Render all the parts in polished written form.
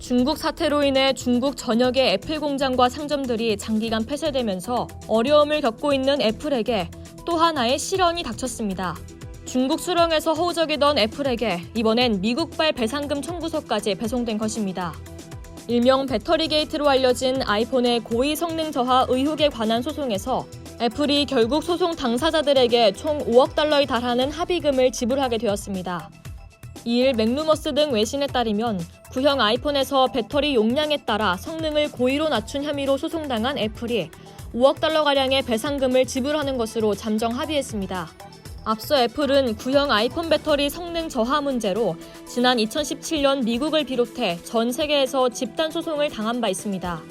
중국 사태로 인해 중국 전역의 애플 공장과 상점들이 장기간 폐쇄되면서 어려움을 겪고 있는 애플에게 또 하나의 시련이 닥쳤습니다. 중국 수령에서 허우적이던 애플에게 이번엔 미국발 배상금 청구서까지 배송된 것입니다. 일명 배터리 게이트로 알려진 아이폰의 고의 성능 저하 의혹에 관한 소송에서 애플이 결국 소송 당사자들에게 총 5억 달러에 달하는 합의금을 지불하게 되었습니다. 이일 맥루머스 등 외신에 따르면 구형 아이폰에서 배터리 용량에 따라 성능을 고의로 낮춘 혐의로 소송당한 애플이 5억 달러가량의 배상금을 지불하는 것으로 잠정 합의했습니다. 앞서 애플은 구형 아이폰 배터리 성능 저하 문제로 지난 2017년 미국을 비롯해 전 세계에서 집단 소송을 당한 바 있습니다.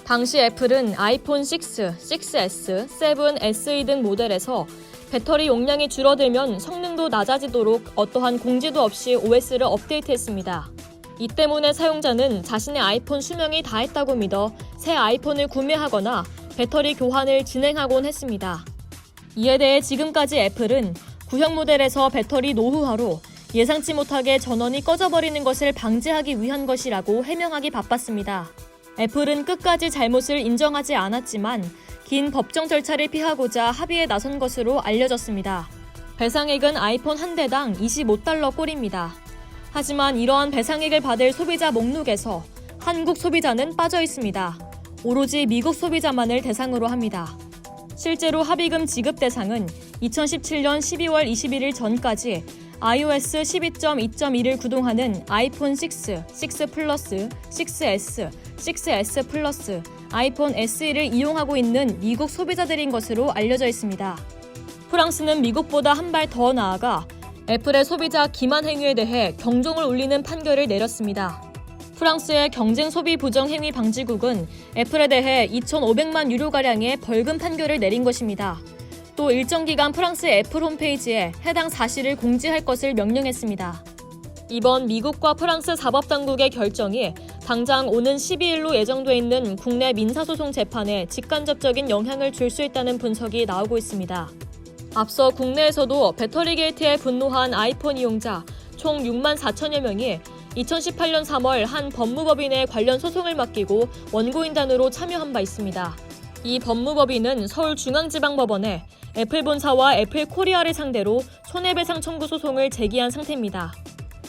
당시 애플은 아이폰 6, 6S, 7, SE 등 모델에서 배터리 용량이 줄어들면 성능도 낮아지도록 어떠한 공지도 없이 OS를 업데이트했습니다. 이 때문에 사용자는 자신의 아이폰 수명이 다했다고 믿어 새 아이폰을 구매하거나 배터리 교환을 진행하곤 했습니다. 이에 대해 지금까지 애플은 구형 모델에서 배터리 노후화로 예상치 못하게 전원이 꺼져버리는 것을 방지하기 위한 것이라고 해명하기 바빴습니다. 애플은 끝까지 잘못을 인정하지 않았지만 긴 법정 절차를 피하고자 합의에 나선 것으로 알려졌습니다. 배상액은 아이폰 한 대당 25달러 꼴입니다. 하지만 이러한 배상액을 받을 소비자 목록에서 한국 소비자는 빠져 있습니다. 오로지 미국 소비자만을 대상으로 합니다. 실제로 합의금 지급 대상은 2017년 12월 21일 전까지 iOS 12.2.1을 구동하는 아이폰 6, 6 플러스, 6S, 6S 플러스, 아이폰 SE를 이용하고 있는 미국 소비자들인 것으로 알려져 있습니다. 프랑스는 미국보다 한 발 더 나아가 애플의 소비자 기만 행위에 대해 경종을 울리는 판결을 내렸습니다. 프랑스의 경쟁 소비 부정 행위 방지국은 애플에 대해 2,500만 유로가량의 벌금 판결을 내린 것입니다. 또 일정 기간 프랑스 애플 홈페이지에 해당 사실을 공지할 것을 명령했습니다. 이번 미국과 프랑스 사법당국의 결정이 당장 오는 12일로 예정돼 있는 국내 민사소송 재판에 직간접적인 영향을 줄 수 있다는 분석이 나오고 있습니다. 앞서 국내에서도 배터리 게이트에 분노한 아이폰 이용자 총 6만 4천여 명이 2018년 3월 한 법무법인에 관련 소송을 맡기고 원고인단으로 참여한 바 있습니다. 이 법무법인은 서울중앙지방법원에 애플 본사와 애플 코리아를 상대로 손해배상 청구 소송을 제기한 상태입니다.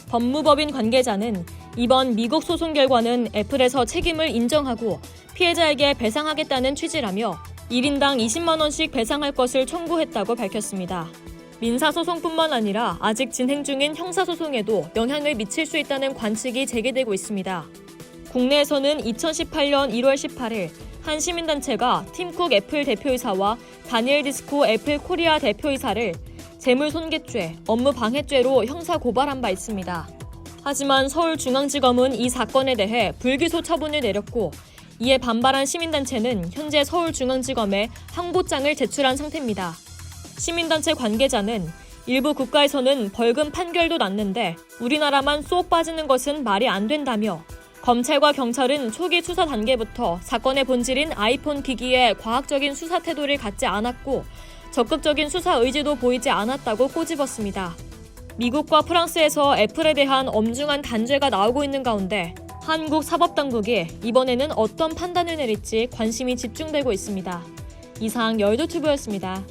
법무법인 관계자는 이번 미국 소송 결과는 애플에서 책임을 인정하고 피해자에게 배상하겠다는 취지라며 1인당 20만 원씩 배상할 것을 청구했다고 밝혔습니다. 민사소송뿐만 아니라 아직 진행 중인 형사소송에도 영향을 미칠 수 있다는 관측이 제기되고 있습니다. 국내에서는 2018년 1월 18일 한 시민단체가 팀쿡 애플 대표이사와 다니엘 디스코 애플 코리아 대표이사를 재물손괴죄, 업무방해죄로 형사고발한 바 있습니다. 하지만 서울중앙지검은 이 사건에 대해 불기소 처분을 내렸고 이에 반발한 시민단체는 현재 서울중앙지검에 항고장을 제출한 상태입니다. 시민단체 관계자는 일부 국가에서는 벌금 판결도 났는데 우리나라만 쏙 빠지는 것은 말이 안 된다며 검찰과 경찰은 초기 수사 단계부터 사건의 본질인 아이폰 기기에 과학적인 수사 태도를 갖지 않았고 적극적인 수사 의지도 보이지 않았다고 꼬집었습니다. 미국과 프랑스에서 애플에 대한 엄중한 단죄가 나오고 있는 가운데 한국 사법당국이 이번에는 어떤 판단을 내릴지 관심이 집중되고 있습니다. 이상 열도튜브였습니다.